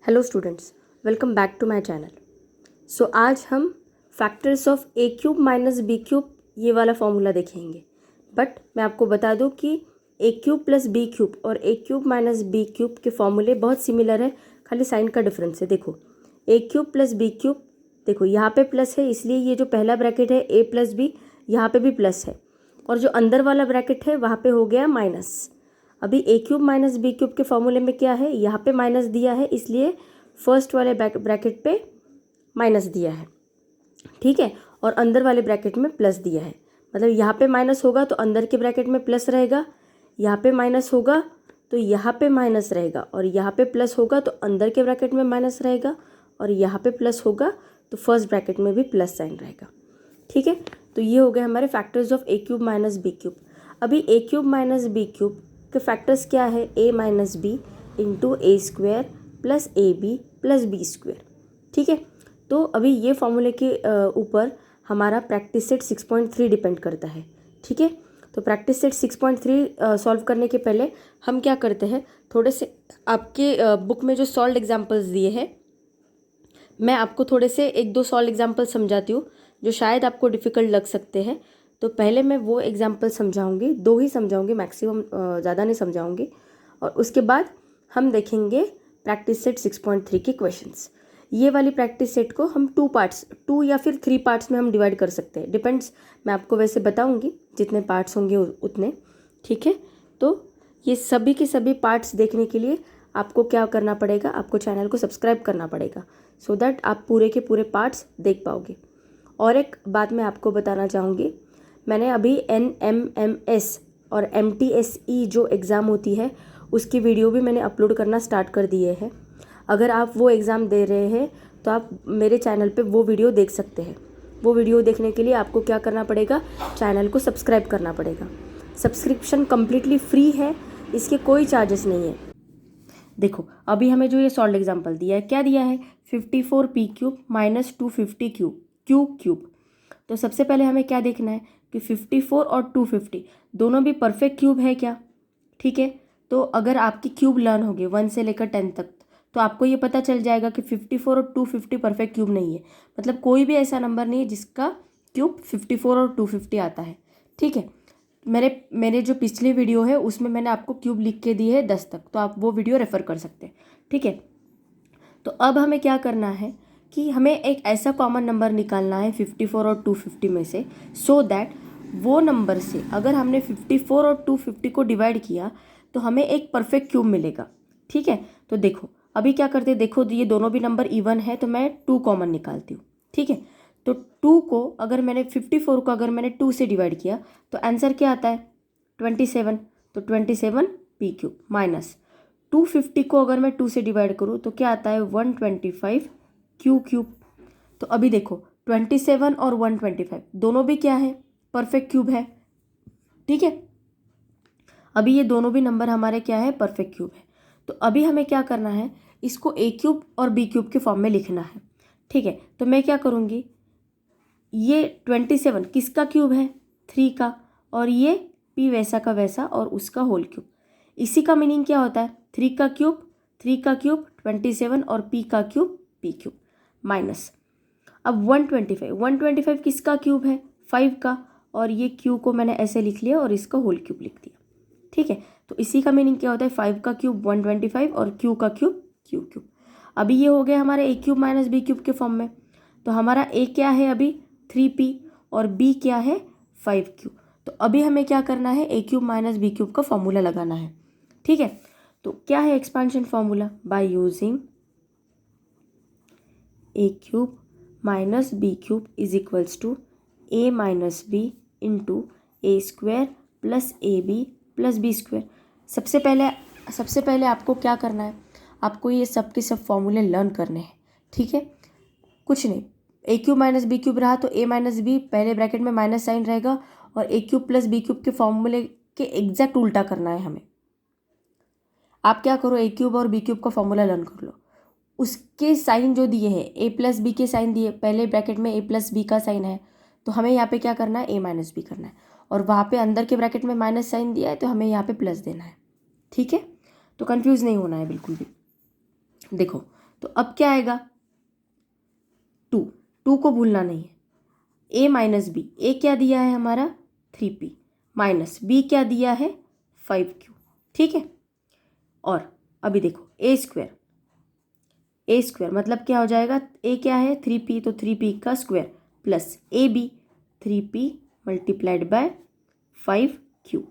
Hello students, welcome back to my channel. So आज हम factors of a cube minus B cube ये वाला formula देखेंगे। But मैं आपको बता दूं कि ए क्यूब प्लस बी क्यूब और ए क्यूब माइनस बी क्यूब के फॉर्मूले बहुत सिमिलर है, खाली साइन का डिफरेंस है। देखो ए क्यूब प्लस बी क्यूब, देखो यहाँ पे प्लस है इसलिए ये जो पहला ब्रैकेट है ए प्लस बी यहाँ पे भी प्लस है, और जो अंदर वाला ब्रैकेट है वहाँ पे हो गया माइनस। अभी a cube minus B cube के फॉर्मूले में क्या है, यहाँ पे माइनस दिया है इसलिए फर्स्ट वाले ब्रैकेट पे माइनस दिया है, ठीक है, और अंदर वाले ब्रैकेट में प्लस दिया है। मतलब यहाँ पे माइनस होगा तो अंदर के ब्रैकेट में प्लस रहेगा, यहाँ पे माइनस होगा तो यहाँ पे माइनस रहेगा, और यहाँ पे प्लस होगा तो अंदर के ब्रैकेट में माइनस रहेगा, और यहाँ पे प्लस होगा तो फर्स्ट ब्रैकेट में भी प्लस साइन रहेगा। ठीक है, तो ये हो गए हमारे factors of a cube minus B cube. अभी a cube minus B cube के फैक्टर्स क्या है, a minus B into A square plus A B plus B square. ठीक है, तो अभी ये फॉर्मूले के ऊपर हमारा प्रैक्टिस सेट 6.3 डिपेंड करता है। ठीक है, तो प्रैक्टिस सेट 6.3 सॉल्व करने के पहले हम क्या करते हैं, थोड़े से आपके बुक में जो सॉल्व एग्जाम्पल्स दिए हैं मैं आपको थोड़े से एक दो सॉल्व एग्जाम्पल समझाती हूँ जो शायद आपको डिफ़िकल्ट लग सकते हैं। तो पहले मैं वो एग्जाम्पल समझाऊंगी, दो ही समझाऊंगी मैक्सिमम, ज़्यादा नहीं समझाऊंगी, और उसके बाद हम देखेंगे प्रैक्टिस सेट 6.3 के क्वेश्चंस। ये वाली प्रैक्टिस सेट को हम 2 या फिर 3 पार्ट्स में हम डिवाइड कर सकते हैं, डिपेंड्स, मैं आपको वैसे बताऊंगी जितने पार्ट्स होंगे उतने। ठीक है, तो ये सभी के सभी पार्ट्स देखने के लिए आपको क्या करना पड़ेगा, आपको चैनल को सब्सक्राइब करना पड़ेगा सो दैट आप पूरे के पूरे पार्ट्स देख पाओगे। और एक बात मैं आपको बताना चाहूँगी, मैंने अभी NMMS और MTSE जो एग्ज़ाम होती है उसकी वीडियो भी मैंने अपलोड करना स्टार्ट कर दिए हैं। अगर आप वो एग्ज़ाम दे रहे हैं तो आप मेरे चैनल पे वो वीडियो देख सकते हैं। वो वीडियो देखने के लिए आपको क्या करना पड़ेगा, चैनल को सब्सक्राइब करना पड़ेगा। सब्सक्रिप्शन कम्प्लीटली फ्री है, इसके कोई चार्जेस नहीं है। देखो अभी हमें जो ये सॉल्व एग्जाम्पल दिया है, क्या दिया है, 54 पी क्यूब माइनस 250 क्यूब। तो सबसे पहले हमें क्या देखना है कि 54 और 250 दोनों भी परफेक्ट क्यूब है क्या। ठीक है, तो अगर आपकी क्यूब लर्न होगी 1 से लेकर 10 तक तो आपको ये पता चल जाएगा कि 54 और 250 परफेक्ट क्यूब नहीं है। मतलब कोई भी ऐसा नंबर नहीं है जिसका क्यूब 54 और 250 आता है। ठीक है, मेरे जो पिछली वीडियो है उसमें मैंने आपको क्यूब लिख के दी है 10 तक, तो आप वो वीडियो रेफ़र कर सकते हैं। ठीक है, तो अब हमें क्या करना है कि हमें एक ऐसा कॉमन नंबर निकालना है 54 और 250 में से, सो दैट वो नंबर से अगर हमने 54 और 250 को डिवाइड किया तो हमें एक परफेक्ट क्यूब मिलेगा। ठीक है, तो देखो अभी क्या करते हैं, देखो ये दोनों भी नंबर इवन है तो मैं 2 कॉमन निकालती हूँ। ठीक है, तो 2 को अगर मैंने 54 को अगर मैंने 2 से डिवाइड किया तो आंसर क्या आता है 27। तो 27 पी क्यूब माइनस 250 को अगर मैं 2 से डिवाइड करूँ तो क्या आता है 125 क्यूब। तो अभी देखो 27 और 125 दोनों भी क्या है, परफेक्ट क्यूब है। ठीक है, अभी ये दोनों भी नंबर हमारे क्या है, परफेक्ट क्यूब है। तो अभी हमें क्या करना है, इसको ए क्यूब और बी क्यूब के फॉर्म में लिखना है। ठीक है, तो मैं क्या करूँगी, ये 27 किसका क्यूब है, 3 का, और ये p वैसा का वैसा और उसका होल क्यूब। इसी का मीनिंग क्या होता है, 3 का क्यूब 27 और p का क्यूब p क्यूब माइनस। अब 125 किसका क्यूब है, 5 का, और ये q को मैंने ऐसे लिख लिया और इसका होल क्यूब लिख दिया। ठीक है, तो इसी का मीनिंग क्या होता है, 5 का क्यूब 125 और q का क्यूब क्यूब। अभी ये हो गया हमारे ए क्यूब माइनस बी क्यूब के फॉर्म में। तो हमारा a क्या है अभी 3p और b क्या है 5q। तो अभी हमें क्या करना है, A cube minus B cube का फॉर्मूला लगाना है। ठीक है, तो क्या है expansion formula, by using A cube minus B cube is equals to A minus B into A square plus A B plus B square. सबसे पहले आपको क्या करना है, आपको ये सब के सब फॉर्मूले लर्न करने हैं। ठीक है, कुछ नहीं, ए क्यूब माइनस बी क्यूब रहा तो ए माइनस बी पहले ब्रैकेट में माइनस साइन रहेगा, और ए क्यूब प्लस बी क्यूब के फॉर्मूले के एग्जैक्ट उल्टा करना है हमें। आप क्या करो, ए क्यूब और बी क्यूब का फॉर्मूला लर्न कर लो, उसके साइन जो दिए हैं ए प्लस बी के साइन दिए, पहले ब्रैकेट में ए प्लस बी का साइन है तो हमें यहाँ पे क्या करना है, ए माइनस बी करना है, और वहाँ पे अंदर के ब्रैकेट में माइनस साइन दिया है तो हमें यहाँ पे प्लस देना है। ठीक है, तो कंफ्यूज नहीं होना है बिल्कुल भी। देखो तो अब क्या आएगा, 2 को भूलना नहीं है, ए माइनस बी, ए क्या दिया है हमारा 3p माइनस बी क्या दिया है 5q, ठीक है। और अभी देखो ए स्क्वायर मतलब क्या हो जाएगा, ए क्या है 3p, तो 3p का square plus A B 3p multiplied by 5q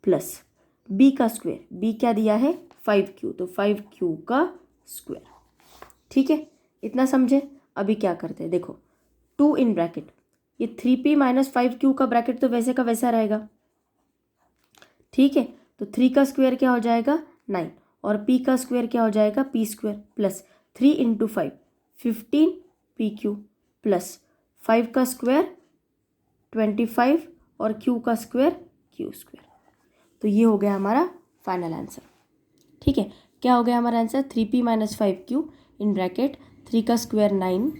plus B का स्क्वायर, बी क्या दिया है 5q, तो 5q का स्क्वायर, ठीक है। इतना समझे। अभी क्या करते हैं, देखो 2 इन ब्रैकेट, ये 3p माइनस 5q का ब्रैकेट तो वैसे का वैसा रहेगा, ठीक है। तो 3 का स्क्वायर क्या हो जाएगा 9 और p का स्क्वायर क्या हो जाएगा p square plus 3 into 5 15pq plus 5 का स्क्वायर 25 और q का स्क्वायर q स्क्वायर। तो ये हो गया हमारा फाइनल आंसर, ठीक है। क्या हो गया हमारा answer, 3p minus 5q in bracket 3 का स्क्वायर 9,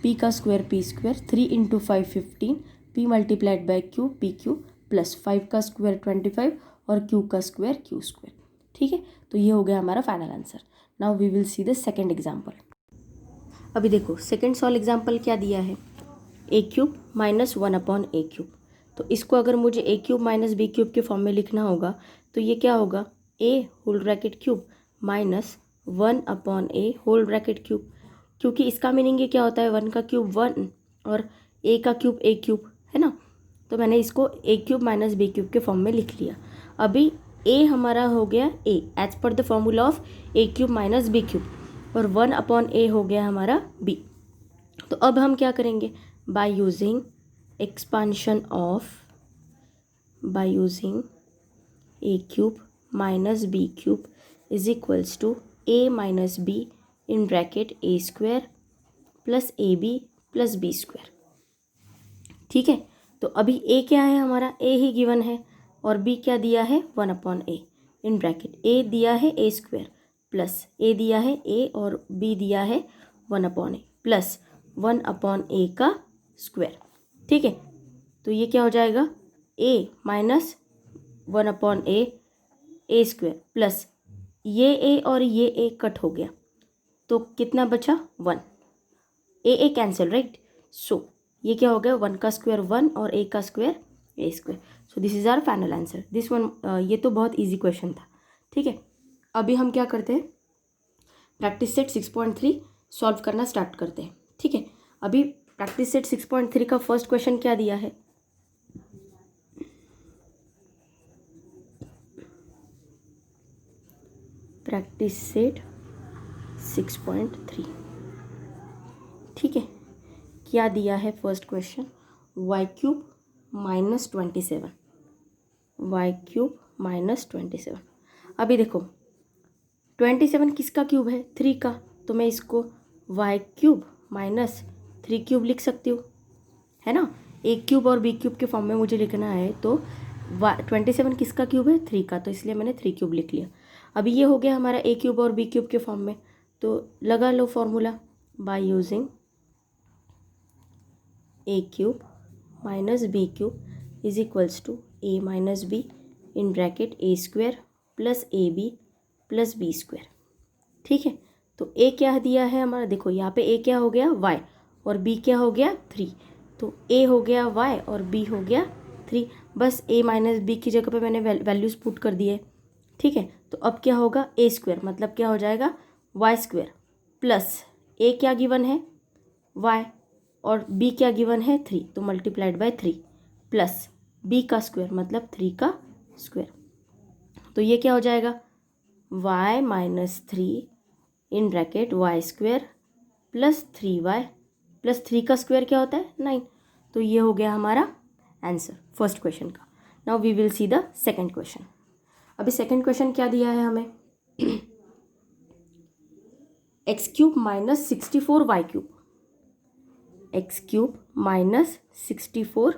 p का square p square, 3 into 5 15, p multiplied by q pq plus 5 का स्क्वायर 25 और q का स्क्वायर q स्क्वायर, ठीक है। तो ये हो गया हमारा final answer. Now we will see the second example. अभी देखो सेकेंड सॉल्व एग्जाम्पल क्या दिया है, A cube minus 1/a cube. तो इसको अगर मुझे a cube minus B cube के फॉर्म में लिखना होगा तो ये क्या होगा, a whole bracket cube minus 1/a whole bracket cube, क्योंकि इसका मीनिंग ये क्या होता है, 1 का क्यूब 1 और ए का क्यूब ए क्यूब है ना। तो मैंने इसको a cube minus B cube के फॉर्म में लिख लिया। अभी ए हमारा हो गया a as per the formula of a cube minus B cube और 1/a हो गया हमारा बी। तो अब हम क्या करेंगे, by using expansion of by using a cube minus b cube is equals to a minus b in bracket a square plus ab plus b square, ठीक है। तो अभी a क्या है हमारा, a ही गिवन है और b क्या दिया है 1/a इन ब्रैकेट a दिया है a स्क्वायर प्लस a दिया है a और b दिया है 1/a प्लस 1/a का स्क्वायर, ठीक है। तो ये क्या हो जाएगा, a minus 1/a A square plus ये a और ये a कट हो गया तो कितना बचा 1, ए कैंसिल राइट। सो ये क्या हो गया, 1 का स्क्वायर 1 और a का square a square. So this is our final answer. This one ये तो बहुत इजी क्वेश्चन था, ठीक है। अभी हम क्या करते हैं, प्रैक्टिस सेट 6.3 सॉल्व करना स्टार्ट करते हैं, ठीक है। अभी प्रैक्टिस सेट 6.3 का फर्स्ट क्वेश्चन क्या दिया है, प्रैक्टिस सेट 6.3, ठीक है। क्या दिया है first question, Y cube minus 27, Y cube minus 27। अभी देखो 27 किसका क्यूब है 3 का, तो मैं इसको वाई क्यूब माइनस 3 क्यूब लिख सकती हूँ, है ना। ए क्यूब और बी क्यूब के फॉर्म में मुझे लिखना है तो 27 किसका क्यूब है 3 का, तो इसलिए मैंने 3 क्यूब लिख लिया। अभी ये हो गया हमारा ए क्यूब और बी क्यूब के फॉर्म में, तो लगा लो formula, by using A cube minus B cube is equals to A minus B in bracket A square plus A B plus B square, ठीक है। तो ए क्या दिया है हमारा, देखो यहाँ पे ए क्या हो गया y और b क्या हो गया 3, तो a हो गया y और b हो गया 3, बस a माइनस बी की जगह पे मैंने वैल्यूज पुट कर दिए, ठीक है। तो अब क्या होगा ए स्क्वायर मतलब क्या हो जाएगा y स्क्वायर प्लस a क्या गिवन है y और b क्या गिवन है 3, तो मल्टीप्लाइड बाय 3 प्लस b का स्क्वायर मतलब 3 का स्क्वायर। तो ये क्या हो जाएगा y minus 3 in bracket Y square plus 3y plus 3 का स्क्वायर क्या होता है 9। तो ये हो गया हमारा आंसर फर्स्ट क्वेश्चन का। Now we will see the second question. अभी सेकंड क्वेश्चन क्या दिया है हमें, X cube minus 64 Y cube, X cube minus 64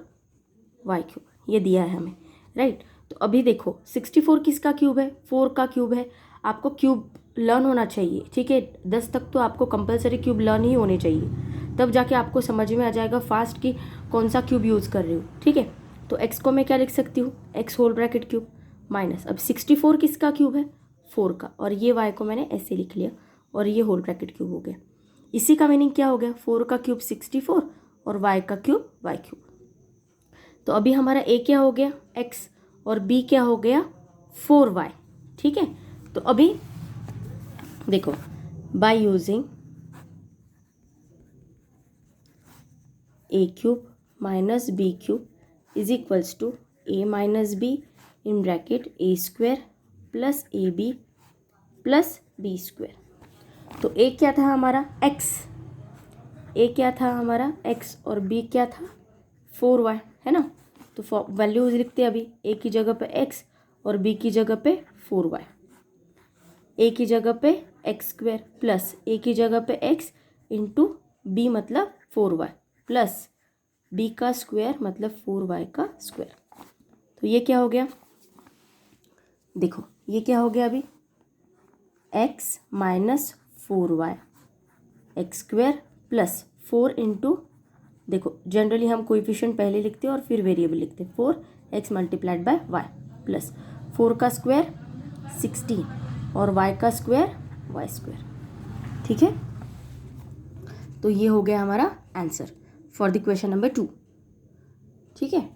Y cube ये दिया है हमें, राइट। तो अभी देखो 64 किसका क्यूब है 4 का क्यूब है। आपको क्यूब लर्न होना चाहिए, ठीक है। 10 तक तो आपको कंपलसरी क्यूब लर्न ही होने चाहिए, तब जाके आपको समझ में आ जाएगा फास्ट कि कौन सा क्यूब यूज़ कर रही हूँ, ठीक है। तो एक्स को मैं क्या लिख सकती हूँ, X whole bracket cube minus, अब 64 किसका क्यूब है 4 का, और ये वाई को मैंने ऐसे लिख लिया और ये होल ब्रैकेट क्यूब हो गया। इसी का मीनिंग क्या हो गया, 4 का क्यूब 64 और y का क्यूब y क्यूब। तो अभी हमारा a क्या हो गया x और b क्या हो गया 4y। ठीक है, तो अभी देखो, by using a cube minus B cube is equals to a minus B in bracket a square plus A B plus B square. तो a क्या था हमारा x, a क्या था हमारा x और b क्या था 4y, है ना। तो वैल्यूज लिखते हैं अभी, a की जगह पे x और b की जगह पे 4y। a की जगह पे x स्क्वायर प्लस a की जगह पे x इंटू b मतलब 4y प्लस b का स्क्वायर मतलब 4y का स्क्वायर। तो ये क्या हो गया, देखो ये क्या हो गया अभी, x minus 4y x square plus 4 into, देखो जनरली हम कोएफिशिएंट पहले लिखते हैं और फिर वेरिएबल लिखते हैं, 4x multiplied by y plus 4 का स्क्वायर 16 और y का स्क्वायर y स्क्वायर। ठीक है, तो ये हो गया हमारा answer for the question number 2। ठीक है,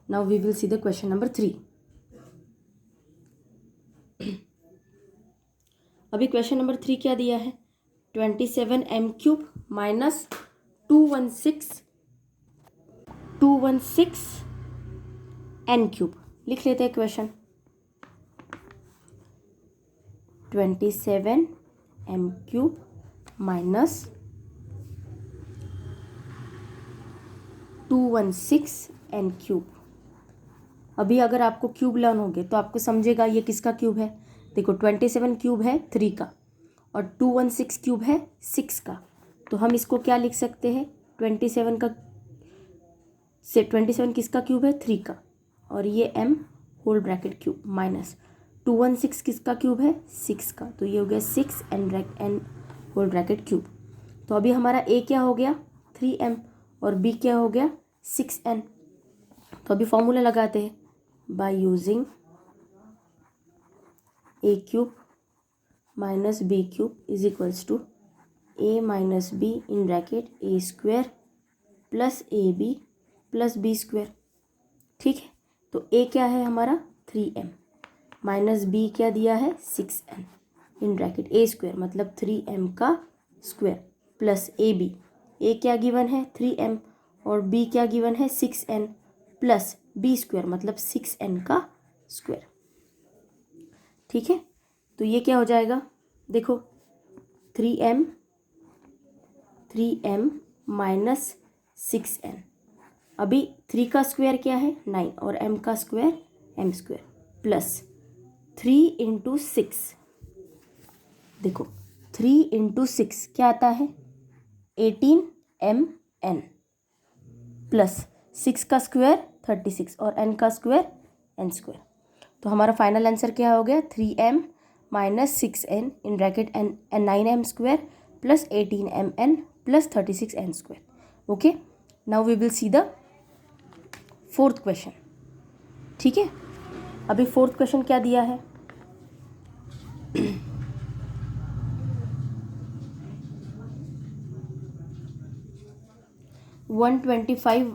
now we will see the question number 3। अभी क्वेश्चन नंबर 3 क्या दिया है, 27m cube minus 216 n cube. लिख लेते हैं question, 27m cube minus 216 n cube. अभी अगर आपको क्यूब लर्न होगे तो आपको समझेगा ये किसका क्यूब है। देखो 27 क्यूब है 3 का और 216 क्यूब है 6 का। तो हम इसको क्या लिख सकते हैं, 27 का से 27 किसका क्यूब है 3 का, और ये m whole bracket cube minus 216 किसका क्यूब है 6 का। तो ये हो गया 6 n होल ब्रैकेट क्यूब। तो अभी हमारा a क्या हो गया 3m और b क्या हो गया 6n। तो अभी फॉर्मूला लगाते हैं, by using a cube minus B cube is equals to a minus B in bracket a square plus A B plus B square. ठीक है, तो a क्या है हमारा 3m माइनस b क्या दिया है 6n in bracket a square मतलब 3m का स्क्वायर प्लस a क्या गिवन है 3m और b क्या गिवन है 6n प्लस b स्क्वायर मतलब 6n का स्क्वायर। ठीक है, तो ये क्या हो जाएगा, देखो 3m माइनस 6n। अभी 3 का स्क्वायर क्या है 9 और m का square m square plus 3 into 6। देखो 3 इंटू 6 क्या आता है 18mn प्लस 6 का स्क्वायर 36 और n का स्क्वायर n स्क्वायर। तो हमारा फाइनल आंसर क्या हो गया 3m minus 6n in bracket n 9m square plus 18mn plus 36n square. Okay, now we will see the fourth question. ठीक है, अभी फोर्थ क्वेश्चन क्या दिया है, वन 125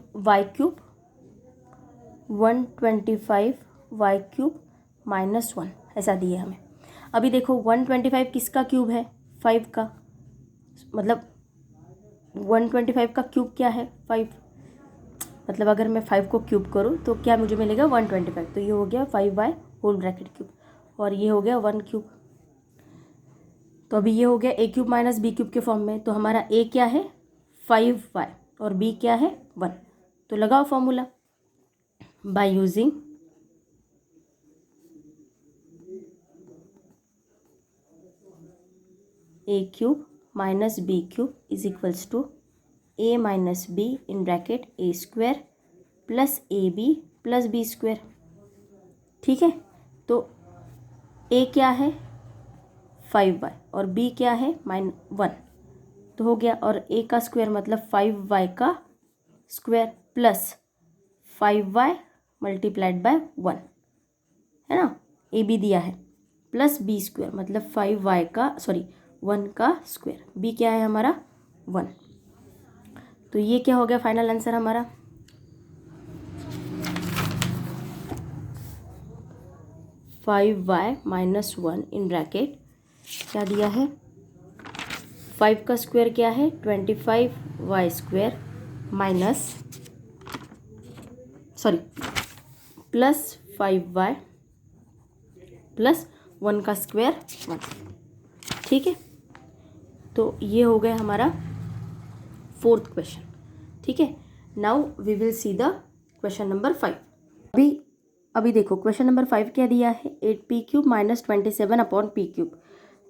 वाई क्यूब माइनस 1 ऐसा दिया है हमें। अभी देखो 125 किसका क्यूब है 5 का, मतलब 125 का क्यूब क्या है 5, मतलब अगर मैं 5 को क्यूब करूँ तो क्या मुझे मिलेगा 125। तो ये हो गया 5y होल ब्रैकेट क्यूब और ये हो गया 1 क्यूब। तो अभी ये हो गया a cube minus B cube के फॉर्म में। तो हमारा a क्या है 5y और b क्या है 1। तो लगाओ formula, by using a cube minus B cube is equals to a minus B in bracket a square plus A B plus B square. ठीक है, तो a क्या है 5y और b क्या है -1 तो हो गया, और a का स्क्वायर मतलब 5y का square plus 5y multiplied by 1, है ना, ए बी दिया है, प्लस बी स्क्वायर मतलब 5y का 1 का स्क्वायर, b क्या है हमारा 1। तो ये क्या हो गया फाइनल आंसर हमारा। (5y - 1) इन ब्रैकेट क्या दिया है, 5 का स्क्वायर क्या है 25y² minus plus 5y plus 1 का स्क्वायर 1। ठीक है, तो ये हो गया हमारा 4th क्वेश्चन। ठीक है, now we will see the question number 5। अभी देखो क्वेश्चन नंबर 5 क्या दिया है, 8p³ - 27/p³।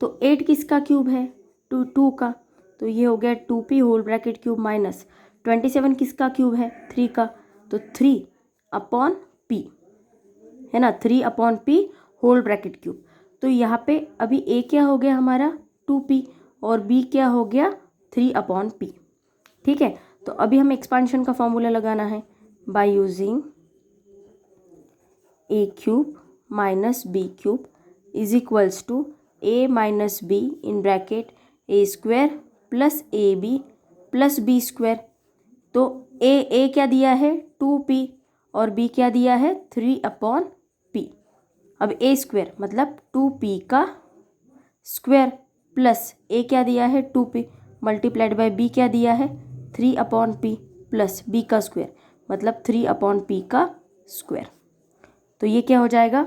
तो 8 किसका क्यूब है, 2 का, तो ये हो गया 2p whole bracket cube minus 27 किसका क्यूब है 3 का, तो 3/p है ना, 3/p होल ब्रैकेट क्यूब। तो यहाँ पे अभी a क्या हो गया हमारा 2p और b क्या हो गया 3/p। ठीक है, तो अभी हमें एक्सपांशन का फॉर्मूला लगाना है by using a³ - b³ is equals to a - b in bracket a² plus ab plus b²। तो a क्या दिया है 2p और b क्या दिया है 3/p। अब a² मतलब 2p का स्क्वायर प्लस a क्या दिया है 2p मल्टीप्लाइड बाय b क्या दिया है 3/p प्लस b का स्क्वायर मतलब 3/p का स्क्वायर। तो ये क्या हो जाएगा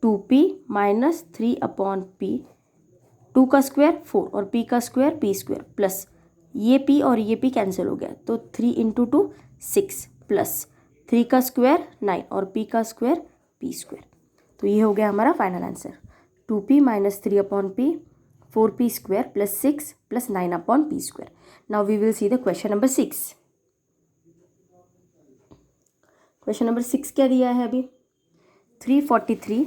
2p माइनस 3/p, 2 का स्क्वायर 4 और p का स्क्वायर p² प्लस ये p और ये p कैंसिल हो गया, तो 3 × 2 6 प्लस 3 का स्क्वायर 9 और p का स्क्वायर p²। तो ये हो गया हमारा final answer 2p - 3/p 4p² plus 6 plus 9/p²। Now we will see the question number 6। Question number 6 क्या दिया है अभी 343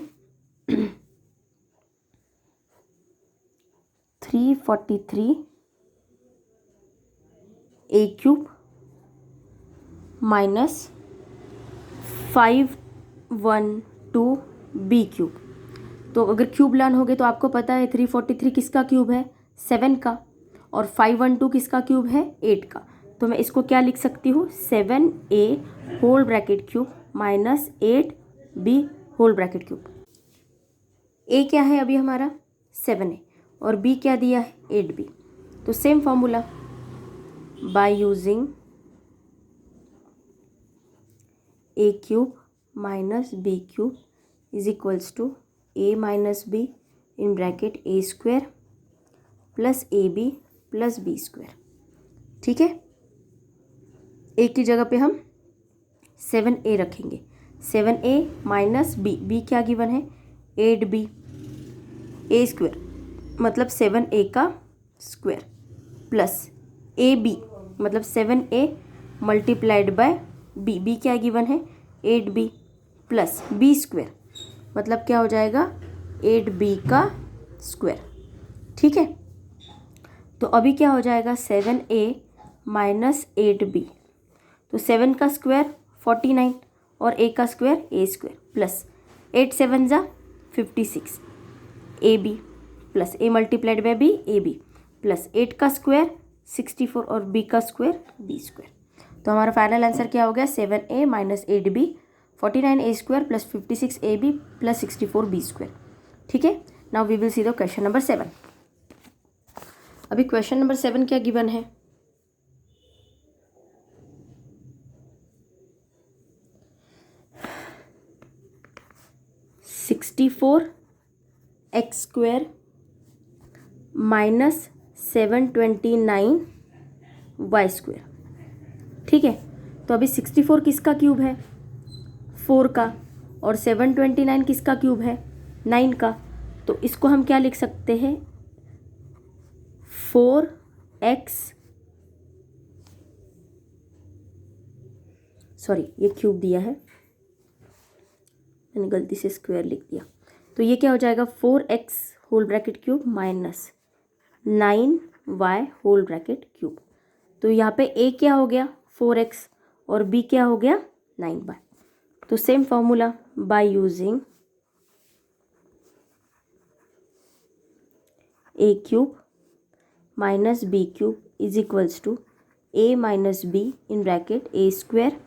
a³ माइनस 512 b³। तो अगर क्यूब लाओगे तो आपको पता है 343 किसका क्यूब है 7 का और 512 किसका क्यूब है 8 का। तो मैं इसको क्या लिख सकती हूँ 7a whole bracket cube minus 8b whole bracket cube. a क्या है अभी हमारा 7a और b क्या दिया है 8b। तो same formula by using a³ minus b³ is equals to a minus b in bracket a² plus ab plus b²। ठीक है, a की जगह पे हम 7a रखेंगे, 7a माइनस b क्या गिवन है 8b a² मतलब 7a का स्क्वायर प्लस ab मतलब 7a मल्टीप्लाइड बाय b क्या गिवन है 8b प्लस b² मतलब क्या हो जाएगा 8b का स्क्वायर। ठीक है, तो अभी क्या हो जाएगा 7a माइनस 8b, तो 7 का स्क्वायर 49 और a का स्क्वायर a² प्लस 8 7 जा 56 ab plus a multiplied by b ab plus 8 का स्क्वायर 64 और b का स्क्वायर b²। तो हमारा फाइनल आंसर क्या हो गया 7a minus 8b 49a² plus 56ab plus 64b²। ठीक है, now we will see the question number 7। अभी क्वेश्चन नंबर 7 क्या गिवन है 64x² माइनस 729y²। ठीक है, तो अभी 64 किसका क्यूब है 4 का और 729 किसका क्यूब है 9 का। तो इसको हम क्या लिख सकते हैं ये क्यूब दिया है मैंने गलती से स्क्वायर लिख दिया। तो ये क्या हो जाएगा 4x whole bracket cube minus 9y whole bracket cube. तो यहाँ पे a क्या हो गया 4x और b क्या हो गया 9y। तो same formula by using A cube minus B cube is equals to A minus B in bracket A square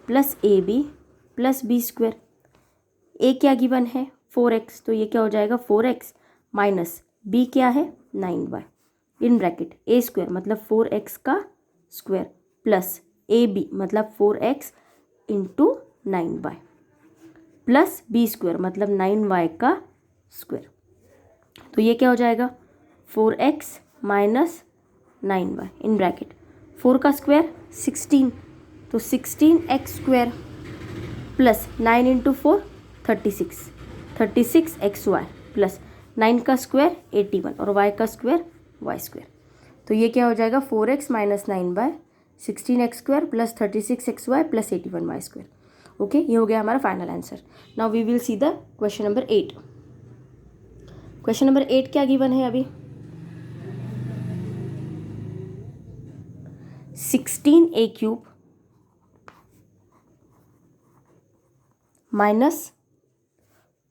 plus A B plus B square. A क्या गिवन है 4x, तो ये क्या हो जाएगा 4x माइनस बी क्या है 9y इन bracket ए square मतलब 4x का स्क्वायर प्लस ए बी मतलब 4x into 9y plus B square मतलब 9y का स्क्वायर। तो ये क्या हो जाएगा 4x minus 9y in bracket 4 का स्क्वायर 16, तो 16x square plus 9 into 4 36xy plus 9 का स्क्वायर 81 और y का स्क्वायर y स्क्वायर। तो ये क्या हो जाएगा 4x minus 9y 16x square plus 36xy plus 81y square. Okay, ये हो गया हमारा final answer. Now we will see the question number 8। Question number 8 क्या गिवन है अभी 16a cube minus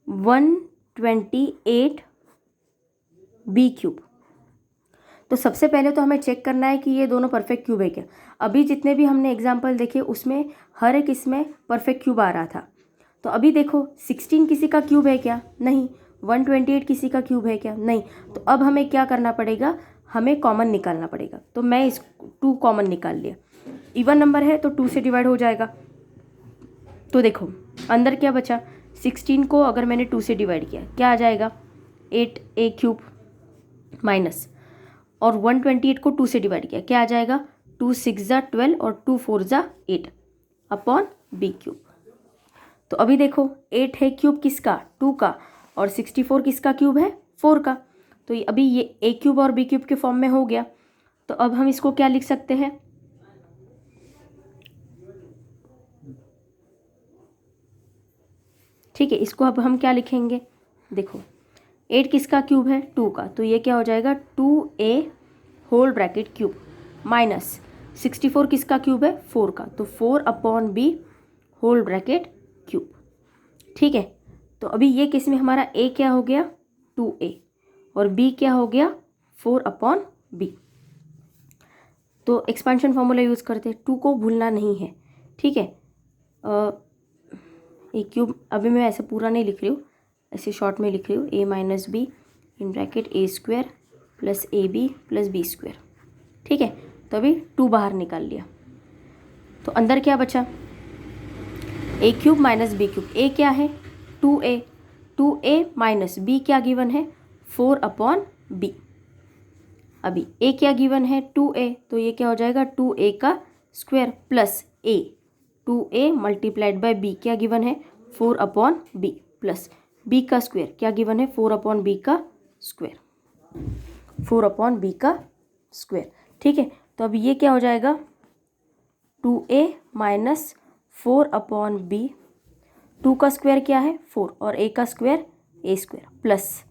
128 B cube. तो सबसे पहले तो हमें चेक करना है कि ये दोनों परफेक्ट क्यूब है क्या। अभी जितने भी हमने एग्जाम्पल देखे उसमें हर एक इसमें परफेक्ट क्यूब आ रहा था। तो अभी देखो 16 किसी का क्यूब है क्या, नहीं। 128 किसी का क्यूब है क्या, नहीं। तो अब हमें क्या करना पड़ेगा, हमें कॉमन निकालना पड़ेगा। तो मैं इस 2 कॉमन निकाल लिया, इवन नंबर है तो 2 से डिवाइड हो जाएगा। तो देखो अंदर क्या बचा 16 को अगर मैंने 2 से डिवाइड किया क्या आ जाएगा 8a क्यूब माइनस और 128 को 2 से डिवाइड किया क्या आ जाएगा 2 6 ज़ा 12 और 2 4 ज़ा 8 अपॉन बी क्यूब। तो अभी देखो 8 है क्यूब किसका 2 का और 64 किसका क्यूब है 4 का। तो अभी ये ए क्यूब और बी क्यूब के फॉर्म में हो गया। तो अब हम इसको क्या लिख सकते हैं, ठीक है। इसको अब हम क्या लिखेंगे, देखो 8 किसका क्यूब है 2 का, तो ये क्या हो जाएगा 2a whole bracket cube minus 64 किसका क्यूब है 4 का, तो 4 upon B whole bracket cube. ठीक है, तो अभी ये किस में हमारा a क्या हो गया 2a और b क्या हो गया 4 अपॉन बी। तो एक्सपेंशन फॉर्मूला यूज़ करते हैं, 2 को भूलना नहीं है, ठीक है। ए क्यूब अभी मैं ऐसे पूरा नहीं लिख रही हूँ, ऐसे शॉर्ट में लिख रही हूँ, a minus B in bracket A square plus A B plus B square. ठीक है, तो अभी 2 बाहर निकाल लिया, तो अंदर क्या बचा ए क्यूब माइनस बी क्यूब। ए क्या है 2a, 2a माइनस बी क्या गिवन है 4 अपॉन बी। अभी a क्या गिवन है 2a, तो ये क्या हो जाएगा 2a का square plus a, 2a multiplied by b क्या गिवन है 4 अपॉन b प्लस b का स्क्वायर क्या गिवन है 4 अपॉन b का स्क्वायर, 4 अपॉन b का स्क्वायर। ठीक है, तो अब ये क्या हो जाएगा 2a माइनस 4 अपॉन बी, 2 का स्क्वायर क्या है 4 और a का square a square plus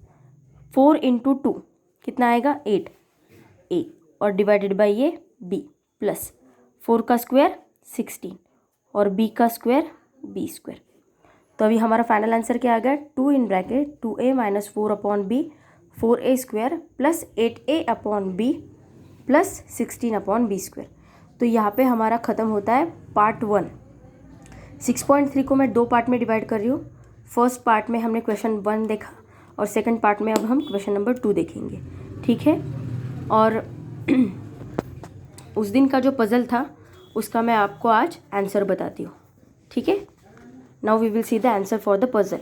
4 into 2 कितना आएगा 8 a और डिवाइडेड बाय ये b प्लस 4 का स्क्वायर 16 और b का स्क्वायर b स्क्वायर। तो अभी हमारा फाइनल आंसर क्या आ गया 2 in bracket 2a minus 4 upon B 4a square plus 8a upon B plus 16 upon B square. तो यहाँ पे हमारा ख़त्म होता है पार्ट 1। 6.3 को मैं 2 पार्ट में डिवाइड कर रही हूँ। फर्स्ट पार्ट में हमने क्वेश्चन 1 देखा और सेकंड पार्ट में अब हम क्वेश्चन नंबर 2 देखेंगे, ठीक है। और उस दिन का जो पज़ल था उसका मैं आपको आज आंसर बताती हूँ, ठीक है। Now we will see the answer for the puzzle.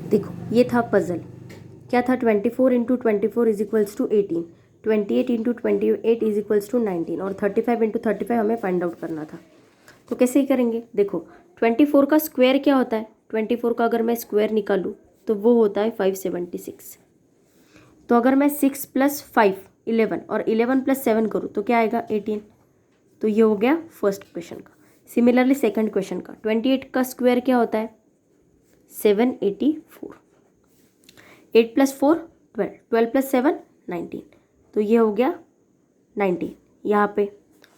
देखो ये था पज़ल, क्या था 24 into 24 is equals to 18, 28 into 28 is equals to 19 और 35 इंटू 35 हमें फाइंड आउट करना था। तो कैसे ही करेंगे, देखो 24 का स्क्वायर क्या होता है, 24 का अगर मैं स्क्वायर निकालूँ तो वो होता है 576। तो अगर मैं 6 प्लस 5 11 और 11 प्लस 7 करूँ तो क्या आएगा 18। तो ये हो गया फर्स्ट क्वेश्चन का। सिमिलरली सेकंड क्वेश्चन का 28 का स्क्वायर क्या होता है 784, 8 प्लस 4 12, 12 प्लस 7 19, तो ये हो गया 19 यहाँ पे।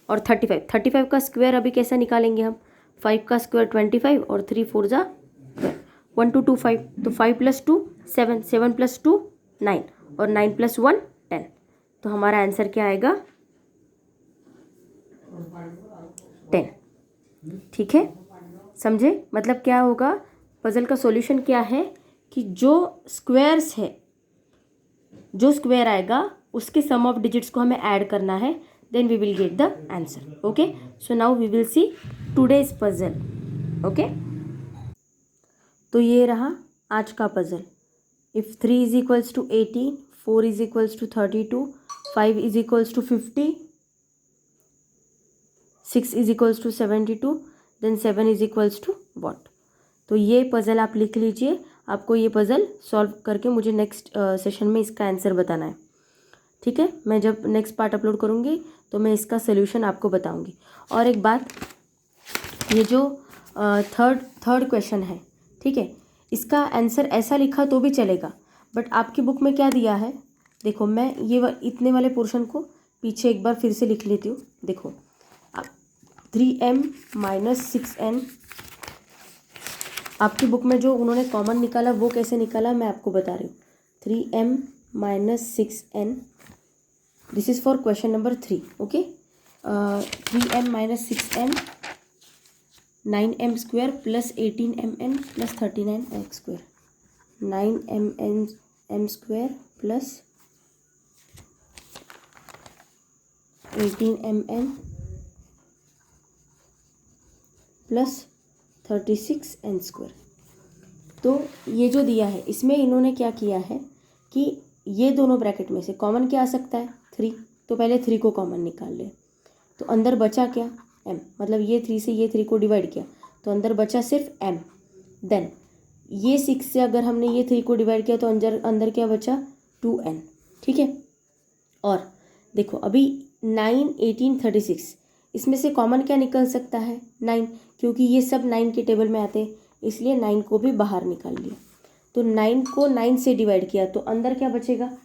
और 35 का स्क्वायर अभी कैसे निकालेंगे हम, 5 का स्क्वायर 25 और 3 4 जा 12, 1 2 2 5, तो 5 + 2 7, 7 + 2 9 और 9 + 1 10। तो हमारा आंसर क्या आएगा 10। ठीक है, समझे? मतलब क्या होगा, पजल का सॉल्यूशन क्या है कि जो स्क्वायर्स है, जो स्क्वायर आएगा उसके सम ऑफ डिजिट्स को हमें ऐड करना है, then we will get the answer. Okay, so now we will see today's puzzle. Okay, तो ये रहा आज का पजल। If 3 = 18, 4 = 32, 5 = 50, 6 = 72, then 7 = what। तो ये पजल आप लिख लीजिए, आपको ये पजल सॉल्व करके मुझे नेक्स्ट सेशन में इसका आंसर बताना है। ठीक है, मैं जब नेक्स्ट पार्ट अपलोड करूँगी तो मैं इसका सोल्यूशन आपको बताऊँगी। और एक बात, ये जो थर्ड क्वेश्चन है, ठीक है, इसका आंसर ऐसा लिखा तो भी चलेगा, बट आपकी बुक में क्या दिया है, देखो मैं ये इतने वाले पोर्शन को पीछे एक बार फिर से लिख लेती हूँ। देखो 3m - 6n, आपकी बुक में जो उन्होंने कॉमन निकाला वो कैसे निकाला मैं आपको बता रही हूँ। 3m - 6n, this is for question number 3। Okay, 3m - 6n, 9m² + 18mn + 39x², 9m² + 18mn + 36n²। तो ये जो दिया है इसमें इन्होंने क्या किया है कि ये दोनों ब्रैकेट में से कॉमन क्या आ सकता है 3, तो पहले 3 को कॉमन निकाल ले। तो अंदर बचा क्या m, मतलब ये 3 से ये 3 को डिवाइड किया तो अंदर बचा सिर्फ m। देन ये 6 से अगर हमने ये 3 को डिवाइड किया तो अंदर क्या बचा 2n। ठीक है, और देखो अभी 9, 18, 36 इसमें से कॉमन क्या निकल सकता है 9, क्योंकि ये सब 9 के टेबल में आते हैं, इसलिए 9 को भी बाहर निकाल लिया। तो 9 को 9 से डिवाइड किया तो अंदर क्या बचेगा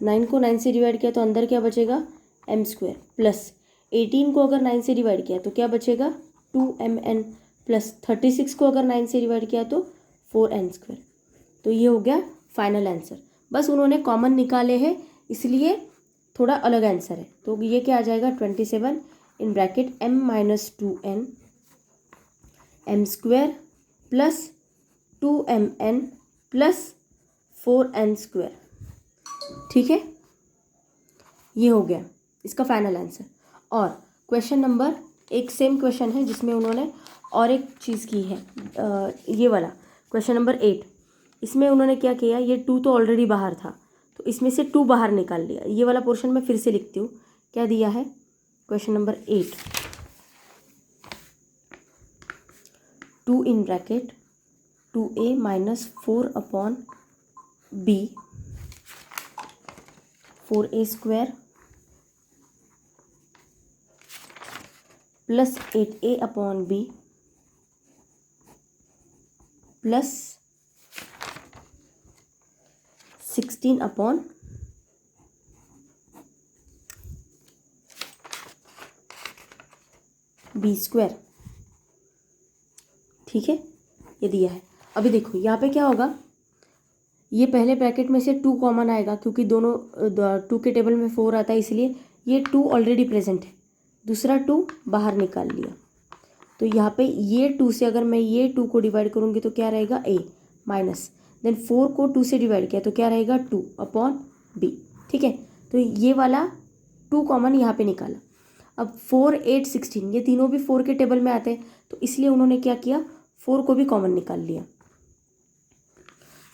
9 को 9 से डिवाइड किया तो अंदर क्या बचेगा m² प्लस 18 को अगर 9 से डिवाइड किया तो क्या बचेगा 2mn प्लस 36 को अगर 9 से डिवाइड किया तो 4n²। तो ये हो गया फाइनल आंसर। बस उन्होंने कॉमन निकाले हैं इसलिए थोड़ा अलग आंसर है। तो ये क्या आ जाएगा 27 in bracket m - 2n m² plus 2mn plus 4n²। ठीक है, ये हो गया इसका फाइनल आंसर। और क्वेश्चन नंबर एक सेम क्वेश्चन है जिसमें उन्होंने और एक चीज़ की है, ये वाला क्वेश्चन नंबर 8, इसमें उन्होंने क्या किया, ये 2 तो ऑलरेडी बाहर था तो इसमें से 2 बाहर निकाल लिया। ये वाला पोर्शन मैं फिर से लिखती हूँ, क्या दिया है question number 8, 2 in bracket 2a - 4/b 4a² plus 8a/b plus 16/b²। ठीक है, ये दिया है। अभी देखो यहाँ पे क्या होगा, ये पहले ब्रैकेट में से 2 कॉमन आएगा क्योंकि दोनों 2 के टेबल में 4 आता है, इसलिए ये 2 ऑलरेडी प्रेजेंट है, दूसरा 2 बाहर निकाल लिया। तो यहाँ पे ये 2 से अगर मैं ये 2 को डिवाइड करूँगी तो क्या रहेगा a माइनस, देन 4 को 2 से डिवाइड किया तो क्या रहेगा 2/b। ठीक है, तो ये वाला 2 कॉमन यहाँ पे निकाला। अब 4, 8, 16 ये तीनों भी 4 के टेबल में आते हैं, तो इसलिए उन्होंने क्या किया 4 को भी कॉमन निकाल लिया,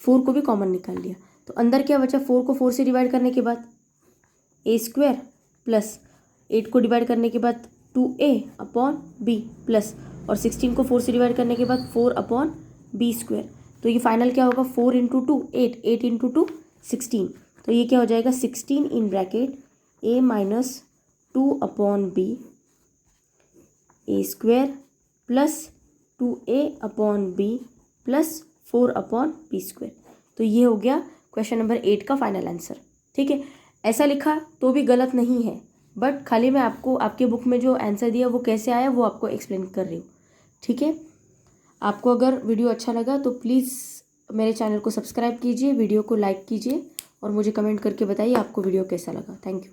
4 को भी कॉमन निकाल लिया। तो अंदर क्या बचा, 4 को 4 से डिवाइड करने के बाद a² प्लस 8 को डिवाइड करने के बाद 2a/b प्लस और 16 को 4 से डिवाइड करने के बाद 4/b²। तो ये फाइनल क्या होगा 4 × 2 8, 8 × 2 16। तो ये क्या हो जाएगा 16 इन bracket a - 2/b a² plus 2a/b plus 4/b²। तो ये हो गया क्वेश्चन नंबर 8 का फाइनल आंसर। ठीक है, ऐसा लिखा तो भी गलत नहीं है, बट खाली मैं आपको आपके बुक में जो आंसर दिया वो कैसे आया वो आपको एक्सप्लेन कर रही हूँ। ठीक है, आपको अगर वीडियो अच्छा लगा तो प्लीज़ मेरे चैनल को सब्सक्राइब कीजिए, वीडियो को लाइक कीजिए और मुझे कमेंट करके बताइए आपको वीडियो कैसा लगा। Thank you.